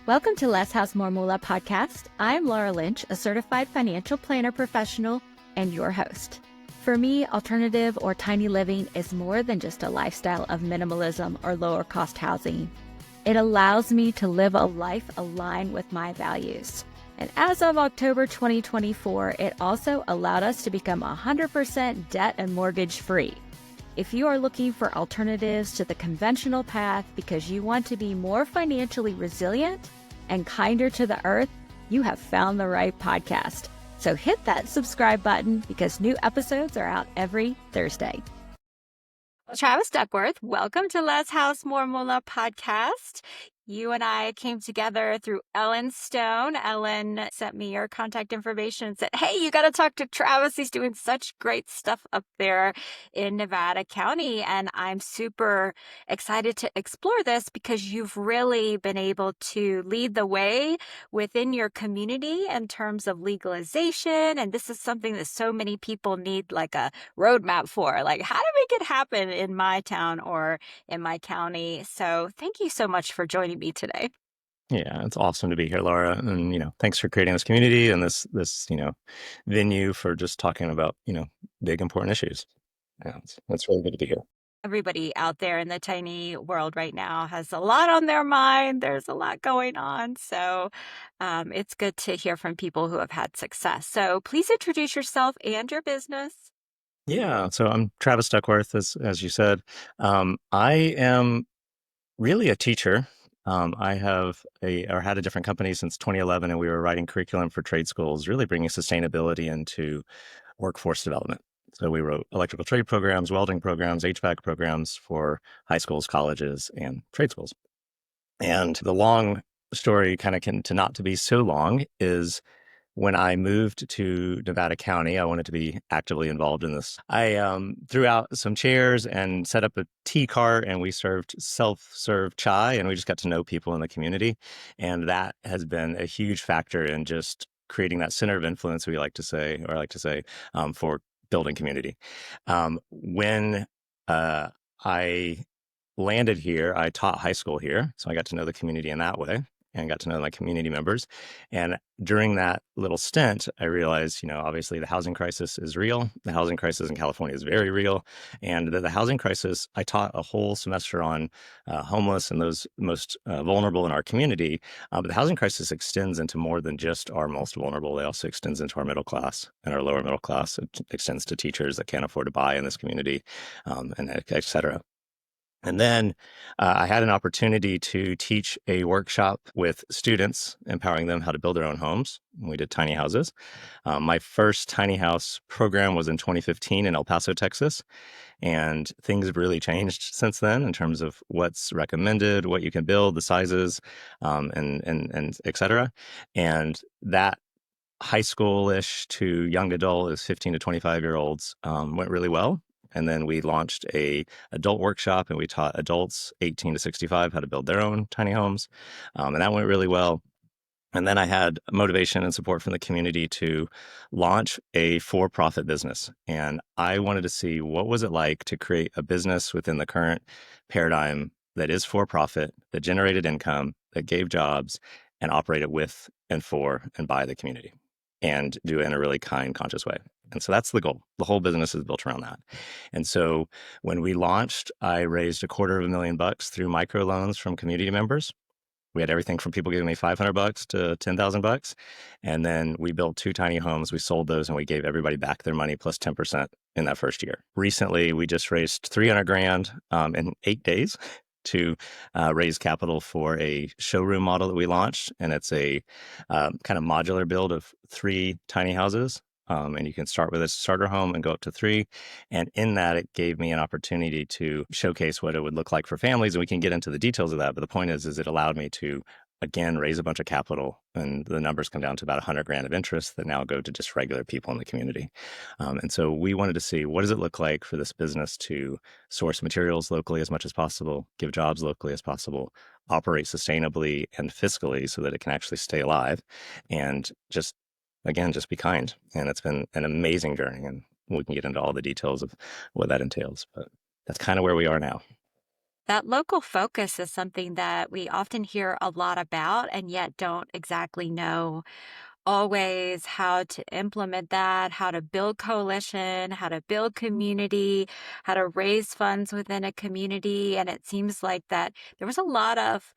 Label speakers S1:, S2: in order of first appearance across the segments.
S1: Welcome to Less House More Moola podcast. I'm Laura Lynch, a certified financial planner professional and your host. For me, alternative or tiny living is more than just a lifestyle of minimalism or lower cost housing. It allows me to live a life aligned with my values. And as of October 2024, it also allowed us to become 100% debt and mortgage free. If you are looking for alternatives to the conventional path because you want to be more financially resilient and kinder to the earth, you have found the right podcast. So hit that subscribe button because new episodes are out every Thursday. Travis Duckworth, welcome to Less House More Moola podcast. You and I came together through Ellen Stone. Ellen sent me your contact information and said, hey, you got to talk to Travis. He's doing such great stuff up there in Nevada County. And I'm super excited to explore this because you've really been able to lead the way within your community in terms of legalization. And this is something that so many people need like a roadmap for. Like, how to make it happen in my town or in my county. So thank you so much for joining me today.
S2: Yeah, it's awesome to be here, Laura. And, thanks for creating this community and this venue for just talking about, big, important issues. Yeah, it's really good to be here.
S1: Everybody out there in the tiny world right now has a lot on their mind. There's a lot going on. So it's good to hear from people who have had success. So please introduce yourself and your business.
S2: Yeah, so I'm Travis Duckworth, as you said. I am really a teacher. I had a different company since 2011, and we were writing curriculum for trade schools, really bringing sustainability into workforce development. So we wrote electrical trade programs, welding programs, HVAC programs for high schools, colleges, and trade schools. And the long story kind of to not to be so long is when I moved to Nevada County, I wanted to be actively involved in this. I threw out some chairs and set up a tea cart, and we served self-serve chai, and we just got to know people in the community. And that has been a huge factor in just creating that center of influence, we like to say, or I like to say, for building community. When I landed here, I taught high school here, so I got to know the community in that way and got to know my community members. And during that little stint, I realized, obviously the housing crisis is real. The housing crisis in California is very real. And the housing crisis, I taught a whole semester on homeless and those most vulnerable in our community. But the housing crisis extends into more than just our most vulnerable. It also extends into our middle class and our lower middle class. It extends to teachers that can't afford to buy in this community, and et cetera. And then I had an opportunity to teach a workshop with students, empowering them how to build their own homes. We did tiny houses. My first tiny house program was in 2015 in El Paso, Texas. And things have really changed since then in terms of what's recommended, what you can build, the sizes, and et cetera. And that high school-ish to young adult is 15 to 25-year-olds went really well. And then we launched a adult workshop, and we taught adults 18 to 65 how to build their own tiny homes. And that went really well. And then I had motivation and support from the community to launch a for-profit business. And I wanted to see what was it like to create a business within the current paradigm that is for-profit, that generated income, that gave jobs, and operated with and for and by the community, and do it in a really kind, conscious way. And so that's the goal. The whole business is built around that. And so when we launched, I raised $250,000 through microloans from community members. We had everything from people giving me $500 to $10,000. And then we built 2 tiny homes. We sold those, and we gave everybody back their money plus 10% in that first year. Recently, we just raised $300,000 in 8 days to raise capital for a showroom model that we launched. And it's a kind of modular build of 3 tiny houses. And you can start with a starter home and go up to 3. And in that, it gave me an opportunity to showcase what it would look like for families. And we can get into the details of that. But the point is it allowed me to, again, raise a bunch of capital. And the numbers come down to about $100,000 of interest that now go to just regular people in the community. And so we wanted to see, what does it look like for this business to source materials locally as much as possible, give jobs locally as possible, operate sustainably and fiscally so that it can actually stay alive, and just be kind. And it's been an amazing journey, and we can get into all the details of what that entails, but that's kind of where we are now.
S1: That local focus is something that we often hear a lot about and yet don't exactly know always how to implement that, how to build coalition, how to build community, how to raise funds within a community. And it seems like that there was a lot of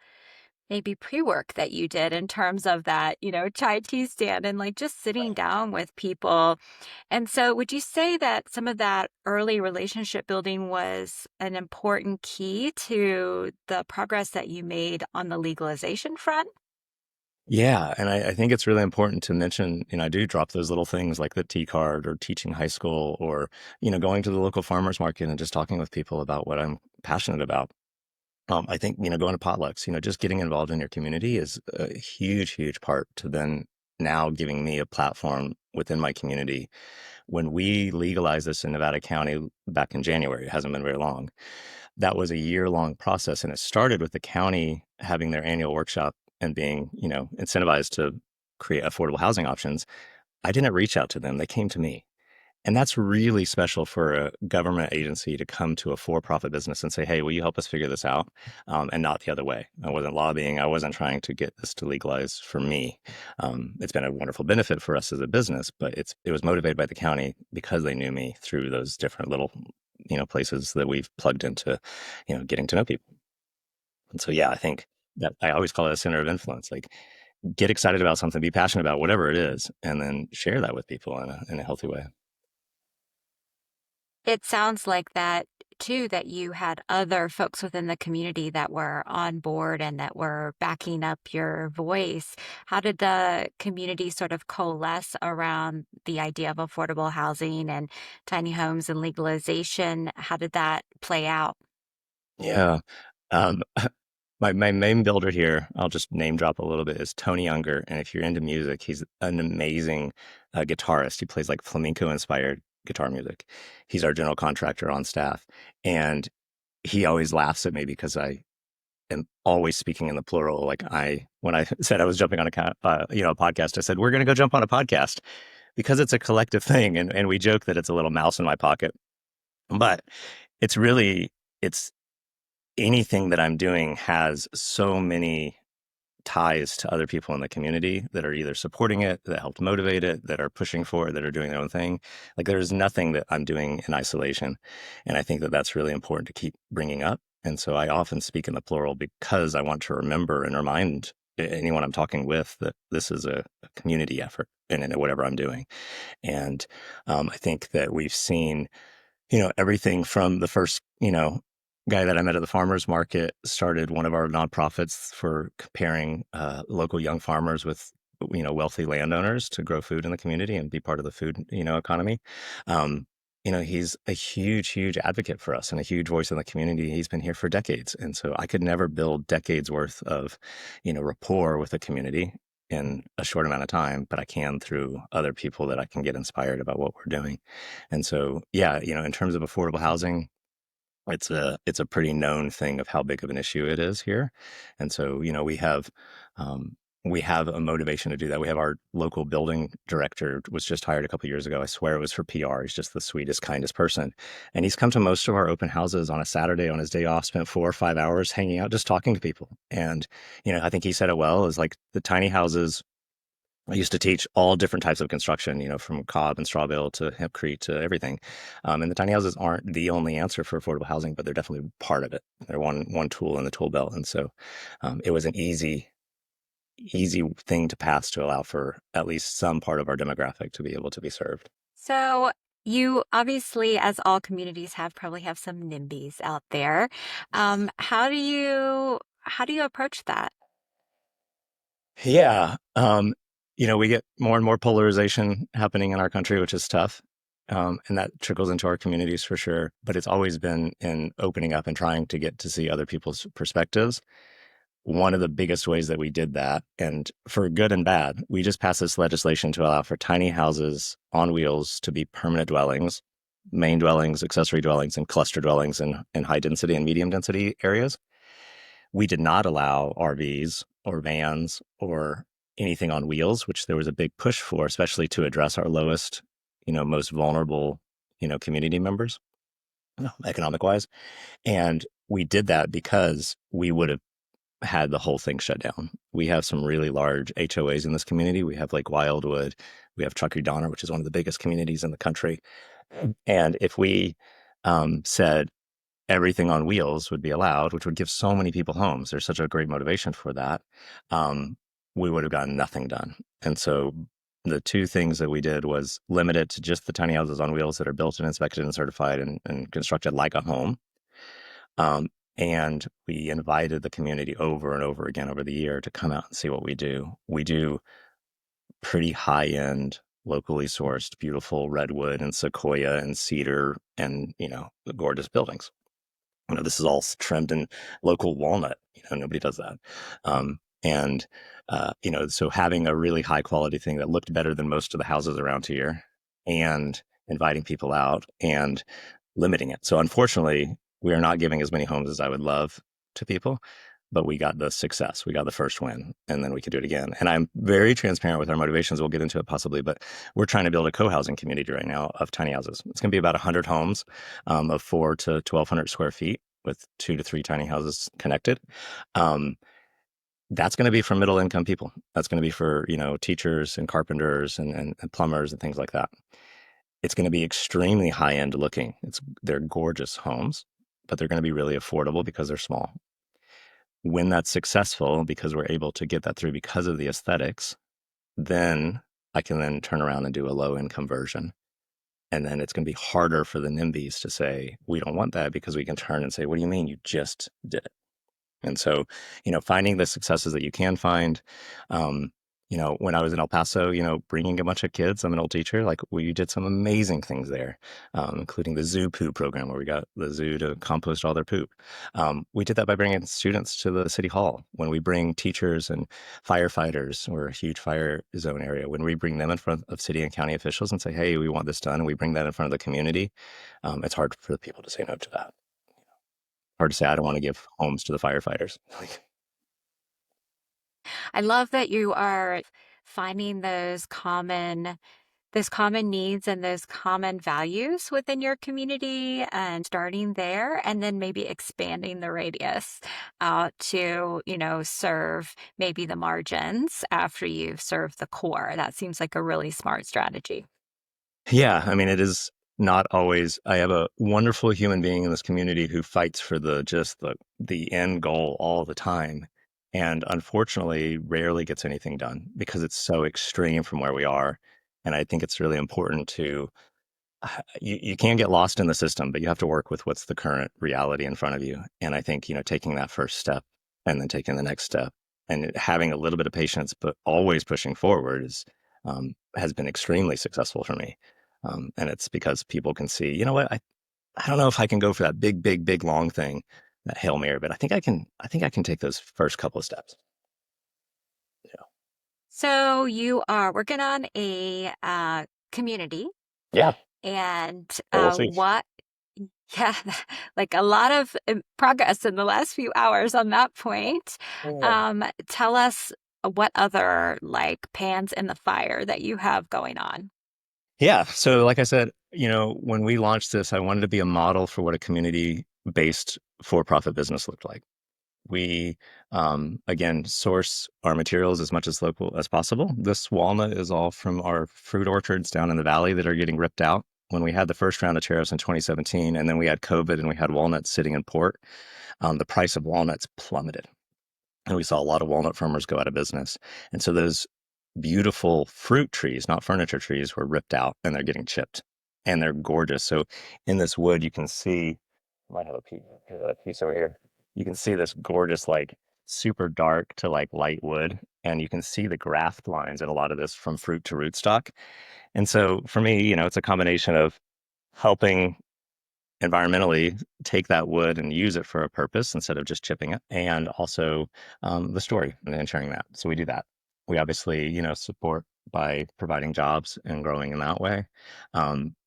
S1: maybe pre-work that you did in terms of that, chai tea stand and like just sitting down with people. And so would you say that some of that early relationship building was an important key to the progress that you made on the legalization front?
S2: Yeah, and I think it's really important to mention, I do drop those little things like the tea card or teaching high school or, going to the local farmers market and just talking with people about what I'm passionate about. I think, going to potlucks, just getting involved in your community is a huge, huge part to then now giving me a platform within my community. When we legalized this in Nevada County back in January, it hasn't been very long. That was a year-long process, and it started with the county having their annual workshop and being, incentivized to create affordable housing options. I didn't reach out to them. They came to me. And that's really special for a government agency to come to a for-profit business and say, "Hey, will you help us figure this out?" And not the other way. I wasn't lobbying. I wasn't trying to get this to legalize for me. It's been a wonderful benefit for us as a business, but it was motivated by the county because they knew me through those different little, places that we've plugged into, getting to know people. And so, yeah, I think that I always call it a center of influence. Like, get excited about something, be passionate about whatever it is, and then share that with people in a healthy way.
S1: It sounds like that too, that you had other folks within the community that were on board and that were backing up your voice. How did the community sort of coalesce around the idea of affordable housing and tiny homes and legalization? How did that play out?
S2: Yeah. Um, my main builder here, I'll just name drop a little bit, is Tony Younger. And if you're into music, he's an amazing guitarist. He plays like flamenco inspired guitar music. He's our general contractor on staff. And he always laughs at me because I am always speaking in the plural. When I said I was jumping on a podcast, I said, we're going to go jump on a podcast because it's a collective thing. And we joke that it's a little mouse in my pocket, but it's really, it's anything that I'm doing has so many ties to other people in the community that are either supporting it, that helped motivate it, that are pushing for it, that are doing their own thing. Like there's nothing that I'm doing in isolation. And I think that that's really important to keep bringing up. And so I often speak in the plural because I want to remember and remind anyone I'm talking with that this is a community effort in whatever I'm doing. And I think that we've seen everything from the first, guy that I met at the farmer's market started one of our nonprofits for comparing local young farmers with, wealthy landowners to grow food in the community and be part of the food, economy. Um, he's a huge, huge advocate for us and a huge voice in the community. He's been here for decades. And so I could never build decades worth of, rapport with the community in a short amount of time, but I can through other people that I can get inspired about what we're doing. And so, yeah, in terms of affordable housing, it's a pretty known thing of how big of an issue it is here. And so, we have a motivation to do that. We have our local building director was just hired a couple of years ago. I swear it was for PR. He's just the sweetest, kindest person. And he's come to most of our open houses on a Saturday on his day off, spent 4 or 5 hours hanging out, just talking to people. And, I think he said it well, is like the tiny houses. I used to teach all different types of construction, from cob and straw bale to hempcrete to everything. And the tiny houses aren't the only answer for affordable housing, but they're definitely part of it. They're one tool in the tool belt. And so it was an easy thing to pass to allow for at least some part of our demographic to be able to be served.
S1: So you obviously, as all communities have, probably have some NIMBYs out there. How do you approach that?
S2: Yeah. We get more and more polarization happening in our country, which is tough. And that trickles into our communities for sure. But it's always been in opening up and trying to get to see other people's perspectives. One of the biggest ways that we did that, and for good and bad, we just passed this legislation to allow for tiny houses on wheels to be permanent dwellings, main dwellings, accessory dwellings, and cluster dwellings in high density and medium density areas. We did not allow RVs or vans or anything on wheels, which there was a big push for, especially to address our lowest, most vulnerable, community members, economic wise. And we did that because we would have had the whole thing shut down. We have some really large HOAs in this community. We have like Wildwood, we have Chuck Donner, which is one of the biggest communities in the country. And if we said everything on wheels would be allowed, which would give so many people homes, there's such a great motivation for that, we would have gotten nothing done. And so the two things that we did was limit it to just the tiny houses on wheels that are built and inspected and certified and constructed like a home. Um, and we invited the community over and over again over the year to come out and see what we do. We do pretty high end, locally sourced, beautiful redwood and sequoia and cedar and, gorgeous buildings. This is all trimmed in local walnut. Nobody does that. And, so having a really high quality thing that looked better than most of the houses around here and inviting people out and limiting it. So unfortunately, we are not giving as many homes as I would love to people, but we got the success. We got the first win, and then we could do it again. And I'm very transparent with our motivations. We'll get into it possibly, but we're trying to build a co-housing community right now of tiny houses. It's going to be about 100 homes of 4 to 1,200 square feet with 2 to 3 tiny houses connected. That's going to be for middle income people. That's going to be for, teachers and carpenters and plumbers and things like that. It's going to be extremely high end looking. They're gorgeous homes, but they're going to be really affordable because they're small. When that's successful, because we're able to get that through because of the aesthetics, then I can then turn around and do a low income version. And then it's going to be harder for the NIMBYs to say, we don't want that, because we can turn and say, what do you mean you just did it? And so, finding the successes that you can find, when I was in El Paso, bringing a bunch of kids, I'm an old teacher, like we did some amazing things there, including the zoo poo program where we got the zoo to compost all their poop. We did that by bringing students to the city hall. When we bring teachers and firefighters, or a huge fire zone area, when we bring them in front of city and county officials and say, hey, we want this done, and we bring that in front of the community, it's hard for the people to say no to that. Hard to say, I don't want to give homes to the firefighters.
S1: I love that you are finding those common needs and those common values within your community and starting there, and then maybe expanding the radius out to, serve maybe the margins after you've served the core. That seems like a really smart strategy.
S2: Yeah, I mean, it is not always. I have a wonderful human being in this community who fights for the end goal all the time, and unfortunately, rarely gets anything done because it's so extreme from where we are. And I think it's really important to you can't get lost in the system, but you have to work with what's the current reality in front of you. And I think, taking that first step and then taking the next step and having a little bit of patience, but always pushing forward has been extremely successful for me. And it's because people can see, you know what, I don't know if I can go for that big, big, big, long thing, that Hail Mary, but I think I can take those first couple of steps. Yeah.
S1: So you are working on a community,
S2: Yeah.
S1: and
S2: Well, we'll see.
S1: what yeah, like a lot of progress in the last few hours on that point.
S2: Yeah.
S1: Tell us what other like pans in the fire that you have going on.
S2: Yeah. So, like I said, when we launched this, I wanted to be a model for what a community based for profit business looked like. We, again, source our materials as much as local as possible. This walnut is all from our fruit orchards down in the valley that are getting ripped out. When we had the first round of tariffs in 2017, and then we had COVID and we had walnuts sitting in port, the price of walnuts plummeted. And we saw a lot of walnut farmers go out of business. And so those beautiful fruit trees, not furniture trees, were ripped out and they're getting chipped. And they're gorgeous. So in this wood, you can see, I might have a piece over here. You can see this gorgeous, like super dark to like light wood. And you can see the graft lines in a lot of this from fruit to rootstock. And so for me, it's a combination of helping environmentally take that wood and use it for a purpose instead of just chipping it, and also the story and ensuring that. So we do that. We obviously, support by providing jobs and growing in that way.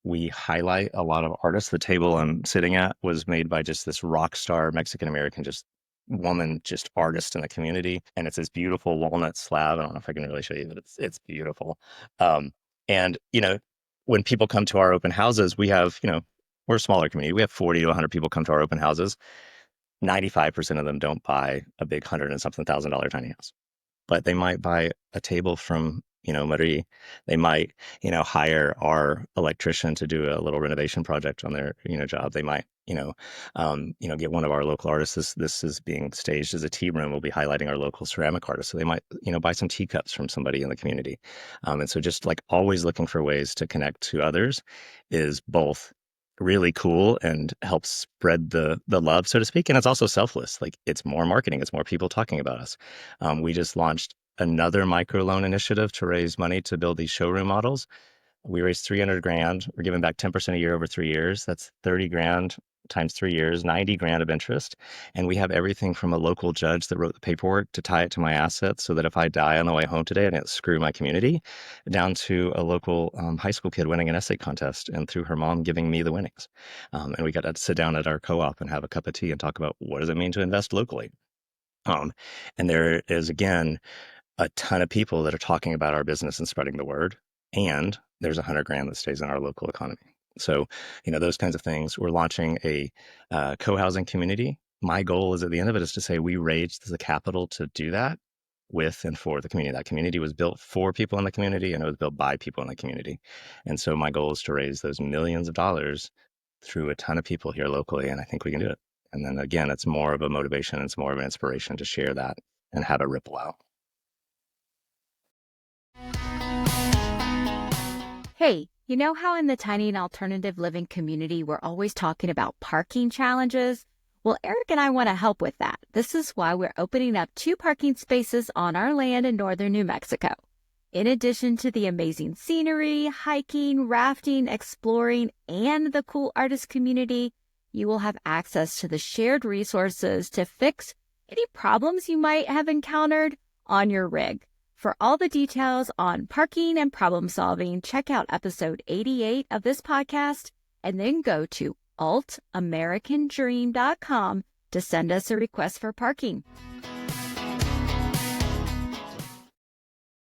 S2: We highlight a lot of artists. The table I'm sitting at was made by just this rock star Mexican American, just woman, just artist in the community, and it's this beautiful walnut slab. I don't know if I can really show you, but it's beautiful. And when people come to our open houses, we have we're a smaller community. We have 40 to 100 people come to our open houses. 95% of them don't buy a big hundred and something $1,000 tiny house, but they might buy a table from, Marie. They might, hire our electrician to do a little renovation project on their, job. They might, get one of our local artists. This is being staged as a tea room. We'll be highlighting our local ceramic artists. So they might, buy some teacups from somebody in the community. And so just like always looking for ways to connect to others is both really cool and helps spread the love, so to speak. And it's also selfless. Like it's more marketing. It's more people talking about us. We just launched another microloan initiative to raise money to build these showroom models. We raised 300 grand. We're giving back 10% a year over 3 years. That's 30 grand times 3 years, 90 grand of interest. And we have everything from a local judge that wrote the paperwork to tie it to my assets so that if I die on the way home today, I didn't screw my community, down to a local high school kid winning an essay contest and through her mom giving me the winnings. And we got to sit down at our co-op and have a cup of tea and talk about what does it mean to invest locally. Um, and there is, again, a ton of people that are talking about our business and spreading the word. And there's 100 grand that stays in our local economy. So, those kinds of things. We're launching a co-housing community. My goal is at the end of it is to say we raised the capital to do that with and for the community. That community was built for people in the community and it was built by people in the community. And so my goal is to raise those millions of dollars through a ton of people here locally. And I think we can do it. And then again, it's more of a motivation. It's more of an inspiration to share that and have it ripple out.
S1: Hey, you know how in the tiny and alternative living community, we're always talking about parking challenges? Well, Eric and I want to help with that. This is why we're opening up 2 parking spaces on our land in northern New Mexico. In addition to the amazing scenery, hiking, rafting, exploring, and the cool artist community, you will have access to the shared resources to fix any problems you might have encountered on your rig. For all the details on parking and problem solving, check out episode 88 of this podcast and then go to altamericandream.com to send us a request for parking.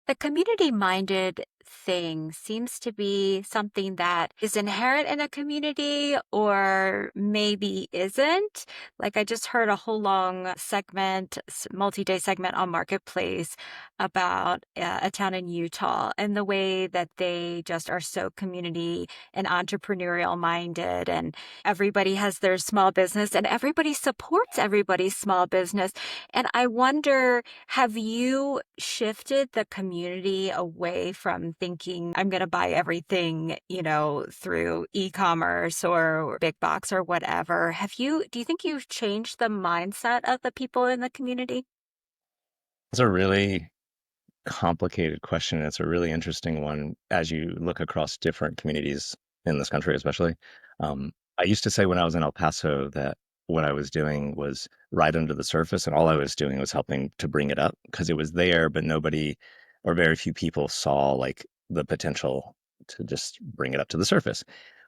S3: The community-minded thing seems to be something that is inherent in a community or maybe isn't. Like I just heard a whole long segment, multi-day segment on Marketplace about a town in Utah and the way that they just are so community and entrepreneurial minded, and everybody has their small business and everybody supports everybody's small business. And I wonder, have you shifted the community away from thinking, I'm going to buy everything, through e-commerce or big box or whatever? Do you think you've changed the mindset of the people in the community?
S2: It's a really complicated question. It's a really interesting one as you look across different communities in this country, especially. I used to say when I was in El Paso that what I was doing was right under the surface, and all I was doing was helping to bring it up because it was there, but nobody or very few people saw like the potential to just bring it up to the surface.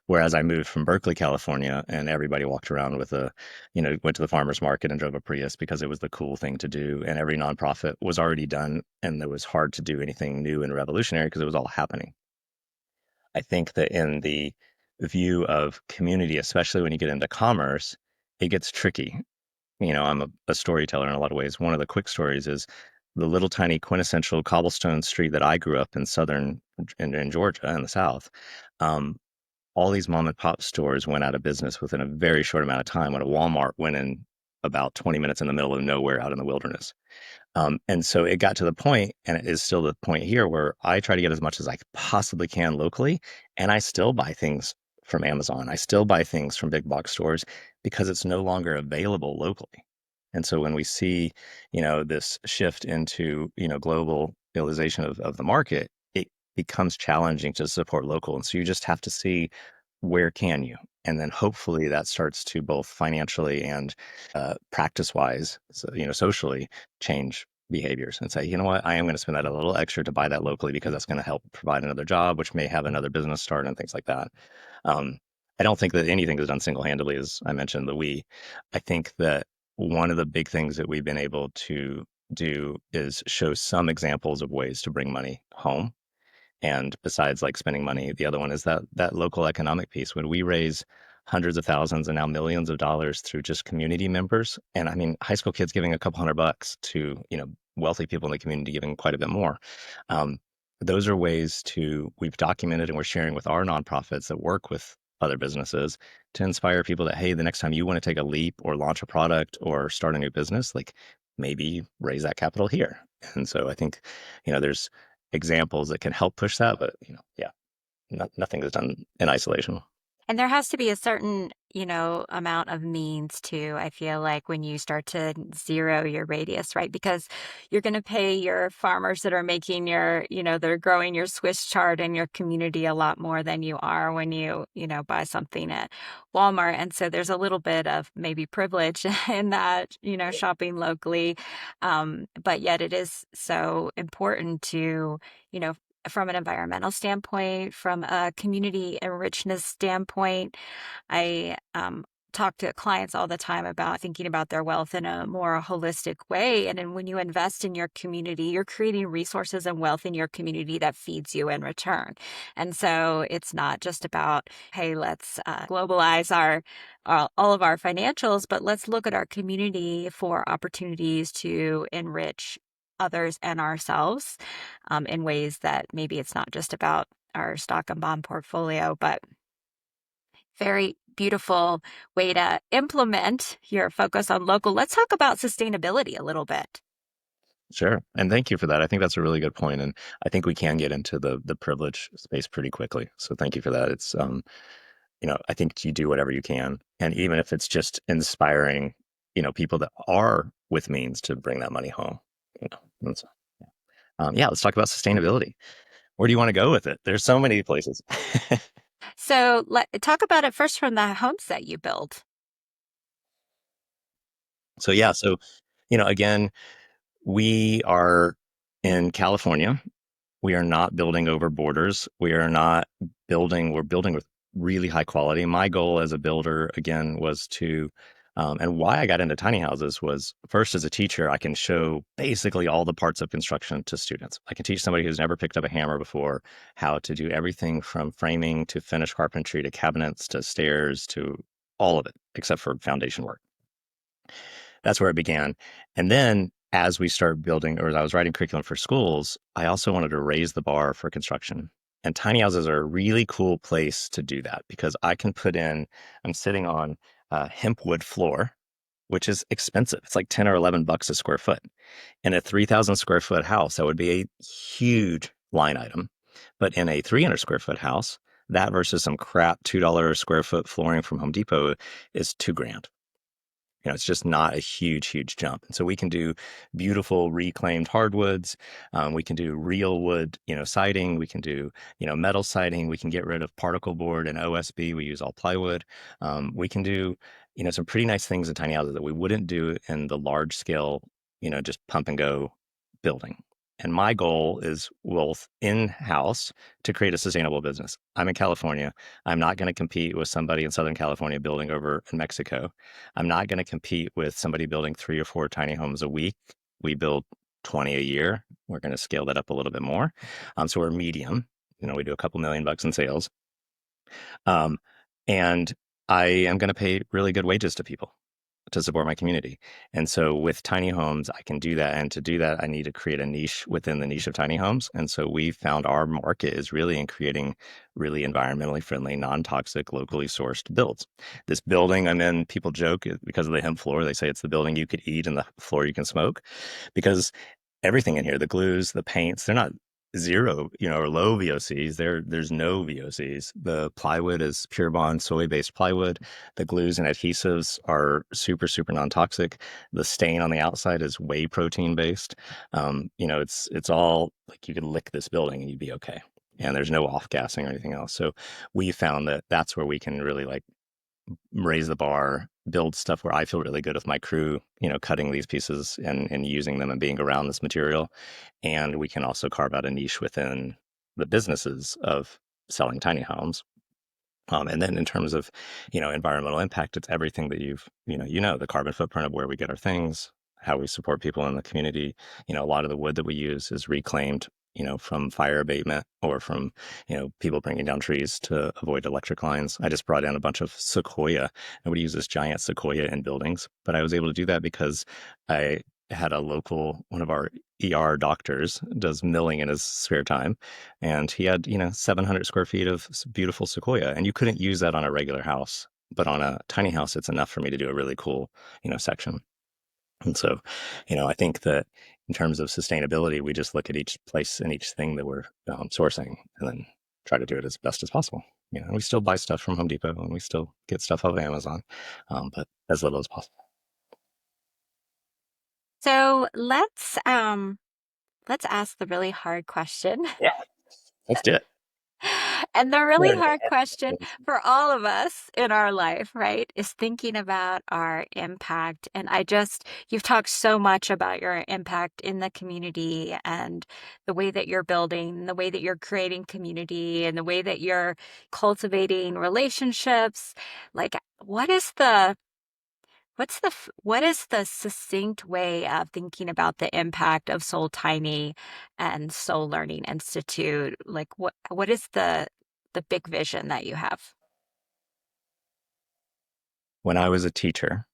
S2: Whereas I moved from Berkeley, California, and everybody walked around with went to the farmer's market and drove a Prius because it was the cool thing to do. And every nonprofit was already done. And it was hard to do anything new and revolutionary because it was all happening. I think that in the view of community, especially when you get into commerce, it gets tricky. I'm a storyteller in a lot of ways. One of the quick stories is the little tiny quintessential cobblestone street that I grew up in in Georgia in the South. All these mom and pop stores went out of business within a very short amount of time when a Walmart went in about 20 minutes in the middle of nowhere out in the wilderness. And so it got to the point, and it is still the point here, where I try to get as much as I possibly can locally, and I still buy things from Amazon. I still buy things from big box stores because it's no longer available locally. And so when we see, this shift into, globalization of the market, it becomes challenging to support local. And so you just have to see where can you? And then hopefully that starts to both financially and practice wise, so, socially change behaviors and say, you know what, I am going to spend that a little extra to buy that locally because that's going to help provide another job, which may have another business start and things like that. Um, I don't think that anything is done single handedly, as I mentioned, the we. I think that one of the big things that we've been able to do is show some examples of ways to bring money home. And besides like spending money, the other one is that local economic piece. When we raise hundreds of thousands and now millions of dollars through just community members. And I mean, high school kids giving a couple $100 to, wealthy people in the community giving quite a bit more. Um, those are ways we've documented and we're sharing with our nonprofits that work with other businesses to inspire people that, hey, the next time you want to take a leap or launch a product or start a new business, like maybe raise that capital here. And so I think, there's examples that can help push that, but, yeah, nothing is done in isolation.
S3: And there has to be a certain, amount of means too, I feel like, when you start to zero your radius, right? Because you're going to pay your farmers that are making they're growing your Swiss chard in your community a lot more than you are when buy something at Walmart. And so there's a little bit of maybe privilege in that, shopping locally. But yet it is so important to, from an environmental standpoint, from a community enrichment standpoint. I talk to clients all the time about thinking about their wealth in a more holistic way. And then when you invest in your community, you're creating resources and wealth in your community that feeds you in return. And so it's not just about, hey, let's globalize all of our financials, but let's look at our community for opportunities to enrich others and ourselves in ways that maybe it's not just about our stock and bond portfolio, but very beautiful way to implement your focus on local. Let's talk about sustainability a little bit.
S2: Sure. And thank you for that. I think that's a really good point. And I think we can get into the privilege space pretty quickly. So thank you for that. It's, I think you do whatever you can. And even if it's just inspiring, people that are with means to bring that money home, and so, yeah, let's talk about sustainability. Where do you want to go with it? There's so many places.
S3: So talk about it first from the homes that you build.
S2: So, yeah. So, again, we are in California. We are not building over borders. We're building with really high quality. My goal as a builder, again, was and why I got into tiny houses was, first, as a teacher, I can show basically all the parts of construction to students. I can teach somebody who's never picked up a hammer before how to do everything from framing to finished carpentry to cabinets to stairs to all of it, except for foundation work. That's where it began. And then as we started building, or as I was writing curriculum for schools, I also wanted to raise the bar for construction. And tiny houses are a really cool place to do that because I'm sitting on a hemp wood floor, which is expensive. It's like 10 or $11 a square foot. In a 3,000 square foot house, that would be a huge line item. But in a 300 square foot house, that versus some crap $2 a square foot flooring from Home Depot is $2,000. It's just not a huge jump. And so we can do beautiful reclaimed hardwoods. We can do real wood, siding. We can do, metal siding. We can get rid of particle board and OSB. We use all plywood. We can do, some pretty nice things in tiny houses that we wouldn't do in the large scale, just pump and go building. And my goal is both in-house to create a sustainable business. I'm in California. I'm not going to compete with somebody in Southern California building over in Mexico. I'm not going to compete with somebody building 3 or 4 tiny homes a week. We build 20 a year. We're going to scale that up a little bit more. So we're medium. We do a couple $1,000,000 in sales. And I am going to pay really good wages to people to support my community. And so with tiny homes, I can do that. And to do that, I need to create a niche within the niche of tiny homes. And so we found our market is really in creating really environmentally friendly, non-toxic, locally sourced builds. This building I'm in, people joke because of the hemp floor. They say it's the building you could eat and the floor you can smoke, because everything in here, the glues, the paints, they're not zero, or low VOCs. There's no VOCs. The plywood is Pure Bond soy-based plywood. The glues and adhesives are super non-toxic. The stain on the outside is whey protein based. It's all like you could lick this building and you'd be okay. And there's no off gassing or anything else. So we found that that's where we can really raise the bar, build stuff where I feel really good with my crew, cutting these pieces and using them and being around this material. And we can also carve out a niche within the businesses of selling tiny homes. And then in terms of, environmental impact, it's everything that the carbon footprint of where we get our things, how we support people in the community. A lot of the wood that we use is reclaimed, from fire abatement or from, people bringing down trees to avoid electric lines. I just brought in a bunch of sequoia. Nobody uses giant sequoia in buildings, but I was able to do that because I had one of our ER doctors does milling in his spare time. And he had, 700 square feet of beautiful sequoia. And you couldn't use that on a regular house. But on a tiny house, it's enough for me to do a really cool, section. And so, I think that in terms of sustainability, we just look at each place and each thing that we're sourcing and then try to do it as best as possible. We still buy stuff from Home Depot and we still get stuff off of Amazon, but as little as possible.
S3: So let's ask the really hard question.
S2: Yeah, let's do it.
S3: And the really
S2: We're in
S3: hard question
S2: it.
S3: for all of us in our life, right, is thinking about our impact. And you've talked so much about your impact in the community and the way that you're building, the way that you're creating community, and the way that you're cultivating relationships. Like, what is the succinct way of thinking about the impact of Soul Tiny and Soul Learning Institute? Like what is the big vision that you have?
S2: When I was a teacher,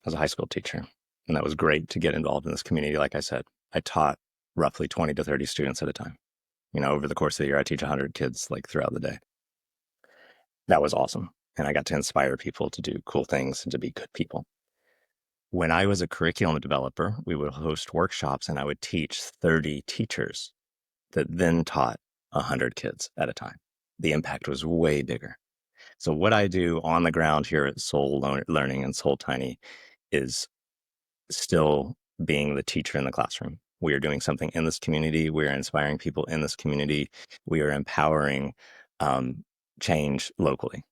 S2: I was a high school teacher, and that was great to get involved in this community. Like I said, I taught roughly 20 to 30 students at a time. Over the course of the year, I teach 100 kids like throughout the day. That was awesome. And I got to inspire people to do cool things and to be good people. When I was a curriculum developer, we would host workshops and I would teach 30 teachers that then taught 100 kids at a time. The impact was way bigger. So what I do on the ground here at Learning and Soul Tiny is still being the teacher in the classroom. We are doing something in this community. We are inspiring people in this community. We are empowering change locally.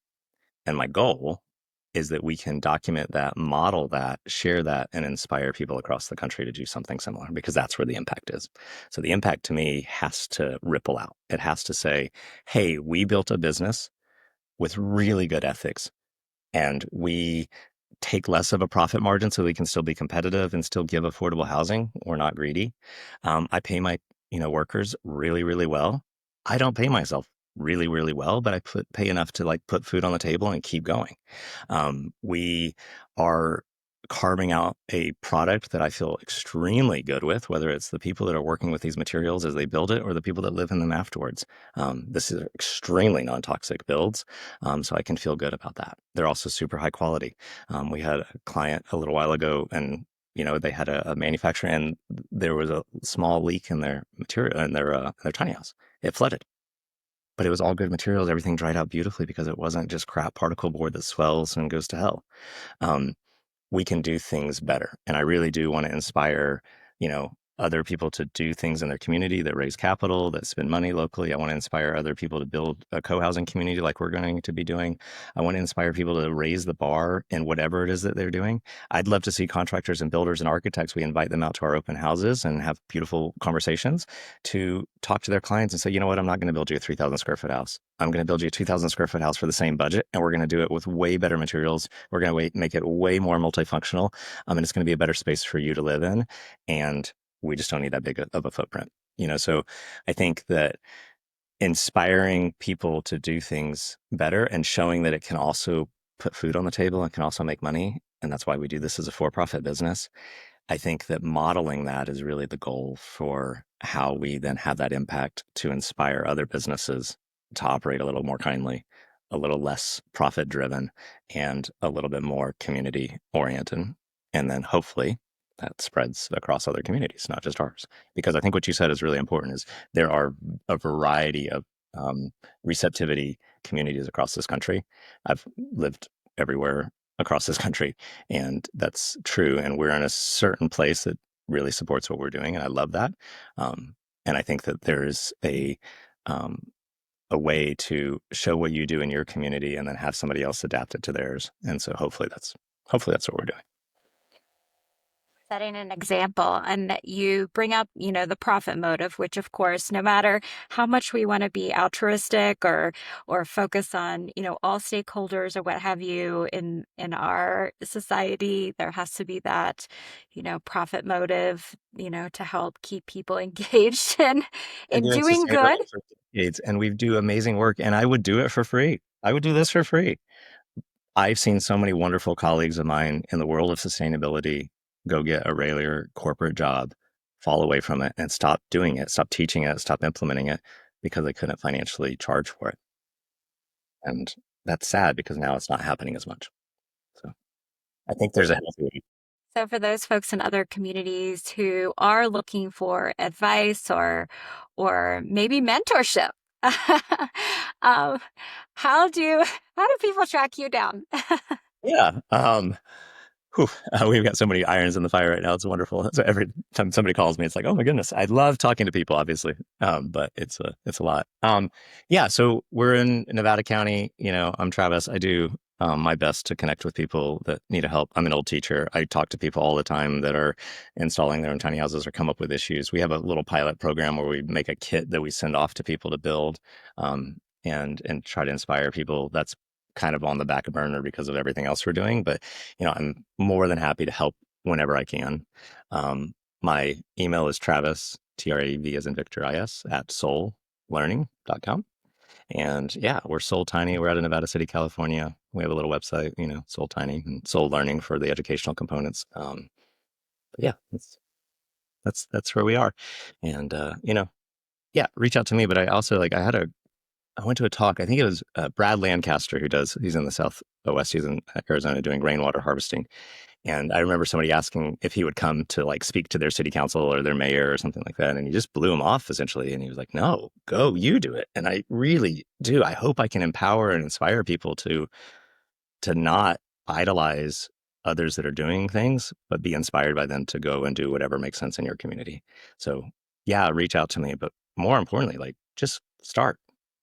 S2: And my goal is that we can document that, model that, share that, and inspire people across the country to do something similar, because that's where the impact is. So the impact to me has to ripple out. It has to say, hey, we built a business with really good ethics and we take less of a profit margin so we can still be competitive and still give affordable housing. We're not greedy. I pay my workers really, really well. I don't pay myself really, really well, but I pay enough to like put food on the table and keep going. We are carving out a product that I feel extremely good with, whether it's the people that are working with these materials as they build it or the people that live in them afterwards. This is extremely non-toxic builds, so I can feel good about that. They're also super high quality. We had a client a little while ago, and they had a manufacturer, and there was a small leak in their material in their tiny house. It flooded, but it was all good materials. Everything dried out beautifully because it wasn't just crap particle board that swells and goes to hell. We can do things better. And I really do want to inspire, other people to do things in their community that raise capital, that spend money locally. I want to inspire other people to build a co-housing community like we're going to be doing. I want to inspire people to raise the bar in whatever it is that they're doing. I'd love to see contractors and builders and architects. We invite them out to our open houses and have beautiful conversations to talk to their clients and say, you know what, I'm not going to build you a 3,000 square foot house. I'm going to build you a 2,000 square foot house for the same budget. And we're going to do it with way better materials. We're going to make it way more multifunctional. And it's going to be a better space for you to live in. And we just don't need that big of a footprint, So I think that inspiring people to do things better and showing that it can also put food on the table and can also make money. And that's why we do this as a for-profit business. I think that modeling that is really the goal for how we then have that impact to inspire other businesses to operate a little more kindly, a little less profit driven, and a little bit more community oriented. And then hopefully that spreads across other communities, not just ours. Because I think what you said is really important is there are a variety of receptivity communities across this country. I've lived everywhere across this country, and that's true. And we're in a certain place that really supports what we're doing, and I love that. And I think that there's a way to show what you do in your community and then have somebody else adapt it to theirs. And so hopefully that's what we're doing.
S3: Setting an example. And you bring up, the profit motive, which of course, no matter how much we want to be altruistic or focus on, all stakeholders or what have you in our society, there has to be that, profit motive, to help keep people engaged
S2: And
S3: in
S2: doing
S3: doing good.
S2: sustainability for decades, and we do amazing work, and I would do it for free. I would do this for free. I've seen so many wonderful colleagues of mine in the world of sustainability go get a regular corporate job, fall away from it, and stop doing it, stop teaching it, stop implementing it because they couldn't financially charge for it. And that's sad because now it's not happening as much. So I think there's a healthy.
S3: So for those folks in other communities who are looking for advice or maybe mentorship, um, how do people track you down?
S2: Yeah. Whew, we've got so many irons in the fire right now. It's wonderful. So every time somebody calls me, it's like, oh my goodness, I love talking to people, obviously, but it's a lot. Yeah, so we're in Nevada County. I'm Travis. I do my best to connect with people that need help. I'm an old teacher. I talk to people all the time that are installing their own tiny houses or come up with issues. We have a little pilot program where we make a kit that we send off to people to build, and try to inspire people. That's kind of on the back burner because of everything else we're doing, but I'm more than happy to help whenever I can. My email is Travis, Trav as in Victor IS, at soullearning.com. And yeah, we're Soul Tiny. We're out of Nevada City, California. We have a little website, Soul Tiny and Soul Learning for the educational components. But yeah, that's where we are. And yeah, reach out to me. But I also I went to a talk. I think it was Brad Lancaster he's in the Southwest. He's in Arizona doing rainwater harvesting. And I remember somebody asking if he would come to speak to their city council or their mayor or something like that. And he just blew him off essentially. And he was like, no, go, you do it. And I really do. I hope I can empower and inspire people to not idolize others that are doing things, but be inspired by them to go and do whatever makes sense in your community. So yeah, reach out to me, but more importantly, just start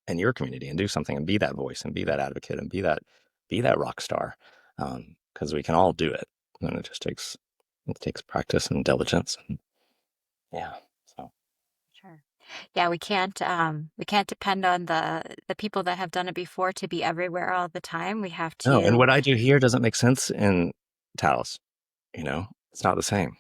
S2: in your community and do something and be that voice and be that advocate and be that rock star. Because we can all do it. And it takes practice and diligence. And yeah. So
S3: Sure. Yeah, we can't depend on the people that have done it before to be everywhere all the time. We have
S2: no, and
S3: to.
S2: what I do here doesn't make sense in Taos. It's not the same.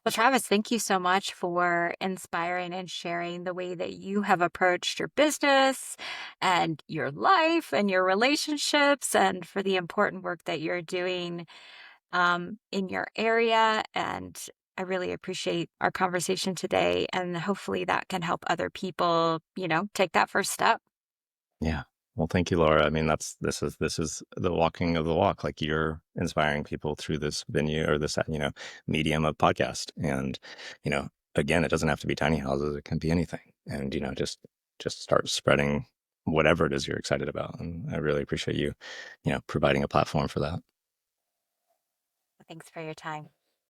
S3: Well, Travis, thank you so much for inspiring and sharing the way that you have approached your business and your life and your relationships, and for the important work that you're doing in your area. And I really appreciate our conversation today. And hopefully that can help other people, take that first step.
S2: Yeah. Well, thank you, Laura. I mean, this is the walking of the walk. You're inspiring people through this venue or this, medium of podcast. And, again, it doesn't have to be tiny houses. It can be anything. And, just start spreading whatever it is you're excited about. And I really appreciate you, providing a platform for that.
S3: Thanks for your time.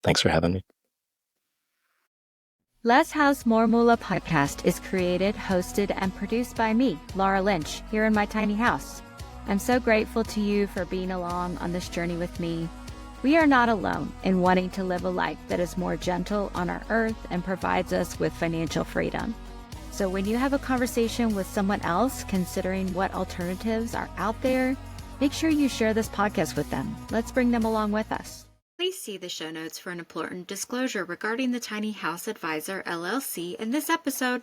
S2: Thanks for having me.
S1: Less House More Moola podcast is created, hosted, and produced by me, Laura Lynch, here in my tiny house. I'm so grateful to you for being along on this journey with me. We are not alone in wanting to live a life that is more gentle on our earth and provides us with financial freedom. So when you have a conversation with someone else considering what alternatives are out there, make sure you share this podcast with them. Let's bring them along with us. Please see the show notes for an important disclosure regarding the Tiny House Advisor LLC in this episode.